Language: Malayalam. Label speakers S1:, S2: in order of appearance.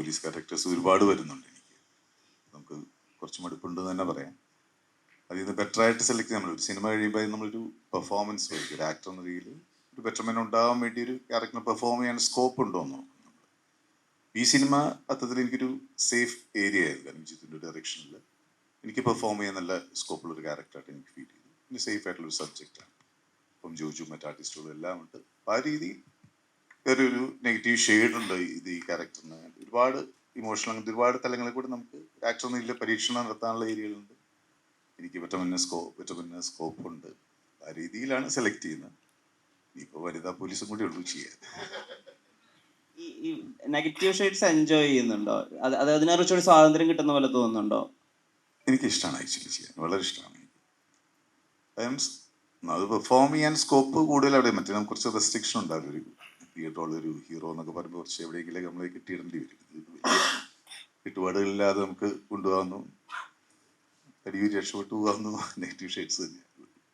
S1: പോലീസ് ക്യാരക്ടേഴ്സ് ഒരുപാട് വരുന്നുണ്ട്. എനിക്ക് നമുക്ക് കുറച്ച് മടുപ്പുണ്ടെന്ന് തന്നെ പറയാം. അതിൽ നിന്ന് ബെറ്ററായിട്ട് സെലക്ട് ചെയ്യാൻ ഒരു സിനിമ കഴിയുമ്പോൾ നമ്മളൊരു പെർഫോമൻസ് വരും. ഒരു ആക്ടർ എന്ന രീതിയിൽ ഒരു ബെറ്റർമെന്റ് ഉണ്ടാകാൻ വേണ്ടി ഒരു ക്യാരക്ടറിനെ പെർഫോം ചെയ്യാൻ സ്കോപ്പ് ഉണ്ടോ എന്ന് നോക്കും. ഈ സിനിമ അത്തരത്തിൽ എനിക്കൊരു സേഫ് ഏരിയ ആയിരുന്നു. കാരണം ജിത്തിൻ്റെ ഡയറക്ഷനിൽ എനിക്ക് പെർഫോം ചെയ്യാൻ നല്ല സ്കോപ്പുള്ളൊരു ക്യാരക്ടറായിട്ട് എനിക്ക് ഫീൽ ചെയ്തു. പിന്നെ സേഫ് ആയിട്ടുള്ളൊരു സബ്ജക്റ്റാണ്. ഇപ്പം ജോജു മറ്റ് ആർട്ടിസ്റ്റുകളും എല്ലാം ഉണ്ട്. ആ രീതി വേറൊരു നെഗറ്റീവ് ഷെയ്ഡ് ഉണ്ട് ഈ ക്യാരക്ടറിന്. ഒരുപാട് ഇമോഷണൽ അങ്ങനത്തെ ഒരുപാട് തലങ്ങളിൽ കൂടെ നമുക്ക് ആക്ടർ എന്ന രീതിയിൽ പരീക്ഷണം നടത്താനുള്ള ഏരിയകളുണ്ട്. എനിക്ക് പറ്റ സ്കോപ്പ് ഉണ്ട്. ആ രീതിയിലാണ് സെലക്ട് ചെയ്യുന്നത്. ഇപ്പോൾ വനിതാ പോലീസും കൂടി ഉള്ളൂ ചെയ്യാൻ.
S2: ഈ നെഗറ്റീവ് ഷെയ്ഡ്സ് എൻജോയ് ചെയ്യുന്നുണ്ടോ? അത് അതിനെക്കുറിച്ചൊരു സ്വാതന്ത്ര്യം കിട്ടുന്ന പോലെ തോന്നുന്നുണ്ടോ?
S1: എനിക്കിഷ്ടമാണ് ആക്ച്വലി ചെയ്യാൻ, വളരെ ഇഷ്ടമാണ്. അത് പെർഫോം ചെയ്യാൻ സ്കോപ്പ് കൂടുതൽ അവിടെ. മറ്റേ നമുക്ക് കുറച്ച് റെസ്ട്രിക്ഷൻ ഉണ്ടാവില്ല. ഒരു തിയേറ്ററുള്ള ഒരു ഹീറോ എന്നൊക്കെ പറയുമ്പോൾ കുറച്ച് എവിടെയെങ്കിലും നമ്മളെ കിട്ടിയിടേണ്ടി വരും. ചുറ്റുപാടുകളില്ലാതെ നമുക്ക് കൊണ്ടുപോകാവുന്നു, കരിയൂർ രക്ഷപ്പെട്ടു പോകാവുന്നു നെഗറ്റീവ് ഷെയ്ഡ്സ് തന്നെയാണ്.